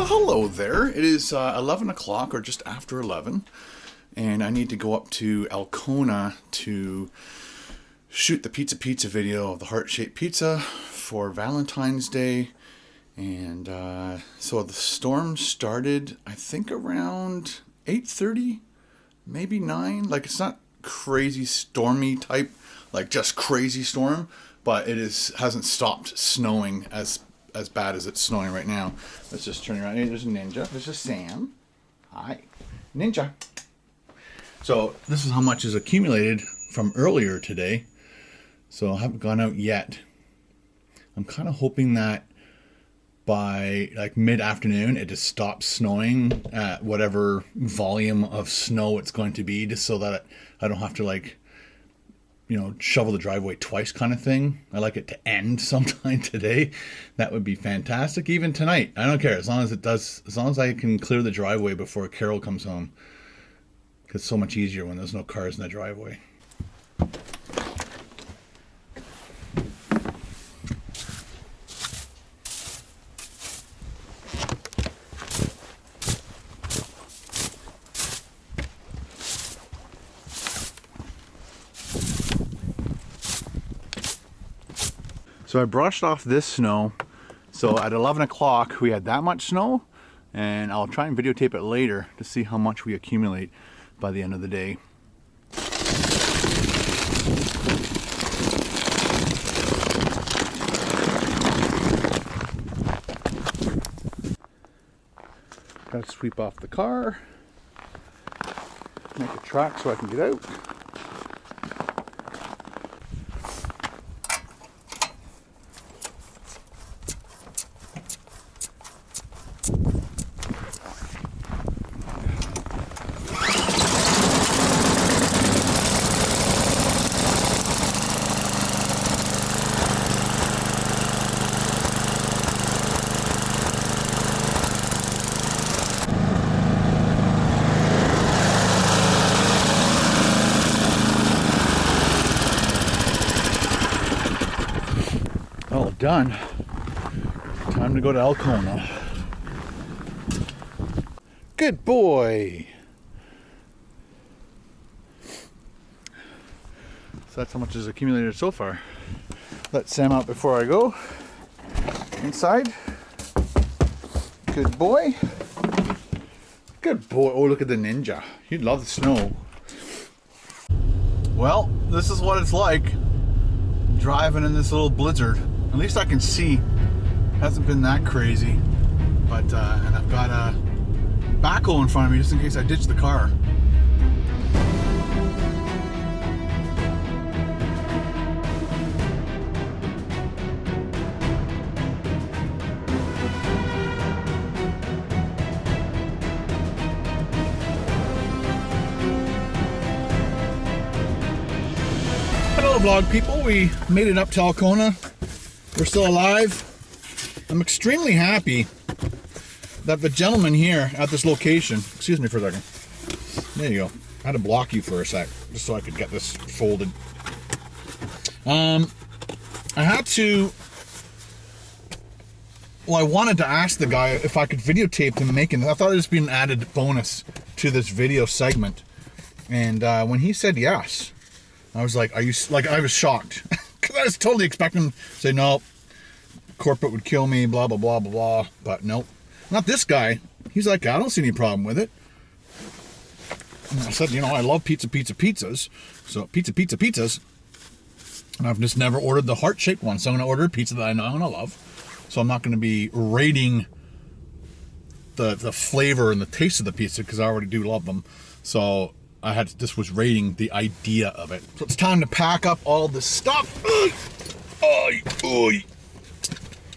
Hello there. It is 11 o'clock or just after 11, and I need to go up to Alcona to shoot the pizza video of the heart-shaped pizza for Valentine's Day. And so the storm started, I think, around 8:30, maybe 9. Like, it's not crazy stormy type, like just crazy storm, but it hasn't stopped snowing as bad as it's snowing right now. Let's just turn around. Hey, there's a Ninja. There's a Sam. Hi. Ninja. So this is how much is accumulated from earlier today. So I haven't gone out yet. I'm kind of hoping that by like mid-afternoon it just stops snowing at whatever volume of snow it's going to be, just so that I don't have to, like, you know, shovel the driveway twice kind of thing. I like it to end sometime today. That would be fantastic. Even tonight, I don't care, as long as it does, as long as I can clear the driveway before Carol comes home. It's so much easier when there's no cars in the driveway. So I brushed off this snow. So at 11 o'clock we had that much snow, and I'll try and videotape it later to see how much we accumulate by the end of the day. Gotta sweep off the car, make a track so I can get out. All done. Time to go to Alcona. Good boy. So that's how much is accumulated so far. Let Sam out before I go. Inside. Good boy. Good boy. Oh, look at the Ninja. He'd love the snow. Well, this is what it's like driving in this little blizzard. At least I can see. Hasn't been that crazy. But, and I've got a backhoe in front of me just in case I ditch the car. Hello vlog people, we made it up to Alcona. We're still alive. I'm extremely happy that the gentleman here at this location, excuse me for a second. There you go. I had to block you for a sec, just so I could get this folded. I had to, well, I wanted to ask the guy if I could videotape him making it. I thought it would be an added bonus to this video segment. And when he said yes, I was like, are you, like, I was shocked. Because I was totally expecting him to say, no, corporate would kill me, blah, blah, blah, blah, blah. But nope. Not this guy. He's like, I don't see any problem with it. And I said, you know, I love pizzas. So pizzas. And I've just never ordered the heart-shaped one. So I'm going to order a pizza that I know I'm going to love. So I'm not going to be rating the flavor and the taste of the pizza, because I already do love them. So I had to, this was rating the idea of it. So it's time to pack up all the stuff.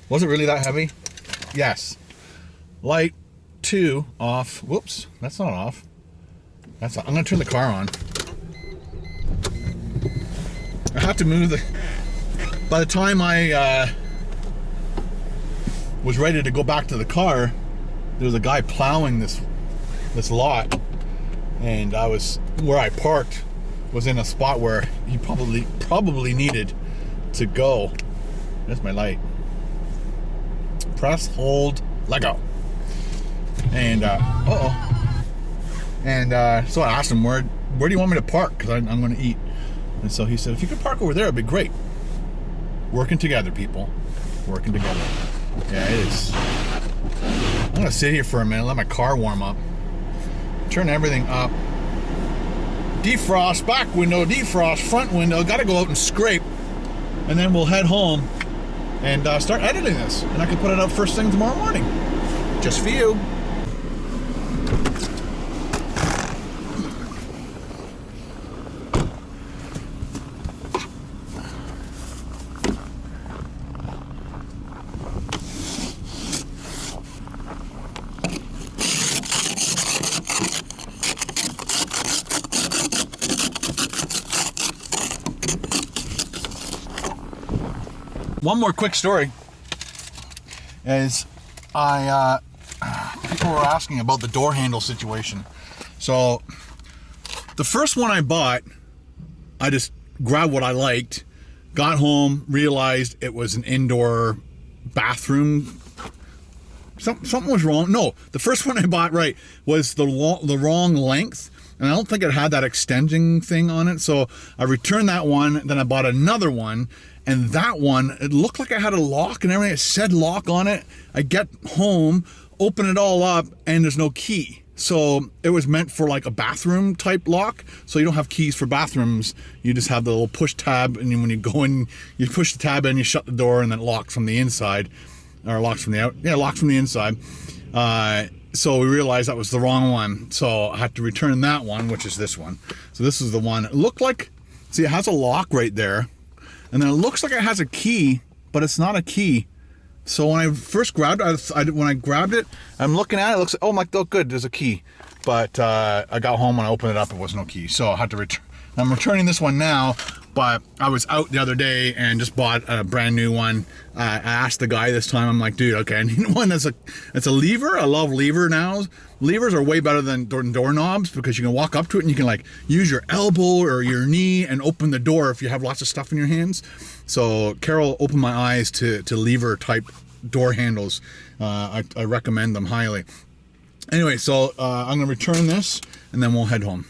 Was it really that heavy? Yes. Light 2 off. Whoops, that's not off. That's not, I'm gonna turn the car on. I have to move the, by the time I was ready to go back to the car, there was a guy plowing this lot. And I was, where I parked was in a spot where he probably needed to go. There's my light. Press, hold, let go. And so I asked him, where do you want me to park? Because I'm going to eat. And so he said, if you could park over there, it'd be great. Working together, people. Working together. Yeah, it is. I'm going to sit here for a minute, let my car warm up. Turn everything up. Defrost, back window, defrost, front window. Got to go out and scrape. And then we'll head home and start editing this. And I can put it up first thing tomorrow morning. Just for you. One more quick story is people were asking about the door handle situation. So the first one I bought, I just grabbed what I liked, got home, realized it was an indoor bathroom. Something was wrong. No, the first one I bought was the wrong length. And I don't think it had that extending thing on it. So I returned that one. Then I bought another one. And that one, it looked like it had a lock and everything. It said lock on it. I get home, open it all up, and there's no key. So it was meant for like a bathroom type lock. So you don't have keys for bathrooms. You just have the little push tab. And when you go in, you push the tab in, you shut the door, and then it locks from the inside. Or locks from the out. Yeah, locks from the inside. So we realized that was the wrong one. So I had to return that one, which is this one. So this is the one. It looked like, see, it has a lock right there. And then it looks like it has a key, but it's not a key. So when I first grabbed it, when I grabbed it, I'm looking at it, it looks like, oh my, oh good, there's a key. But I got home and I opened it up, it was no key. So I had to return. I'm returning this one now, but I was out the other day and just bought a brand new one. I asked the guy this time, I'm like, dude, okay, I need one that's it's a lever. I love lever now. Levers are way better than doorknobs because you can walk up to it and you can like use your elbow or your knee and open the door if you have lots of stuff in your hands. So Carol opened my eyes to lever type door handles. I recommend them highly. Anyway, so I'm gonna return this and then we'll head home.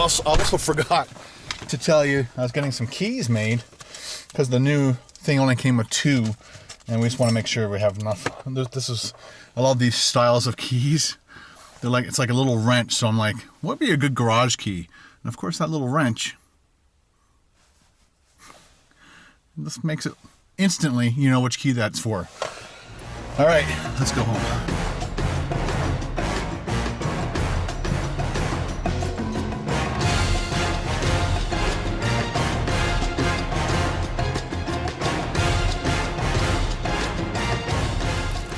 I also forgot to tell you I was getting some keys made because the new thing only came with 2 and we just want to make sure we have enough. I love these styles of keys. They're like, it's like a little wrench, so I'm like, what would be a good garage key? And of course that little wrench, this makes it instantly, you know which key that's for. All right, let's go home.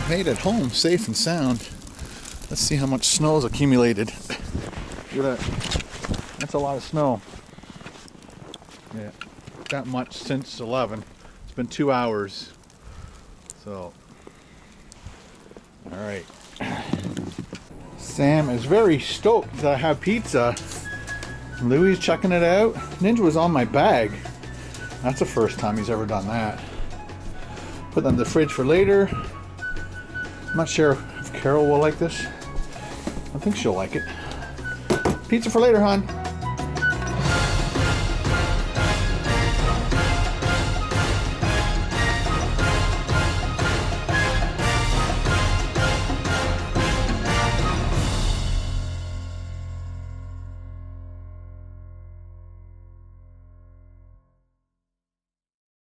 Made it home safe and sound. Let's see how much snow has accumulated. Look at that. That's a lot of snow. Yeah, that much since 11. It's been 2 hours. So, all right. Sam is very stoked that I have pizza. Louis checking it out. Ninja was on my bag. That's the first time he's ever done that. Put that in the fridge for later. I'm not sure if Carol will like this. I think she'll like it. Pizza for later, hon.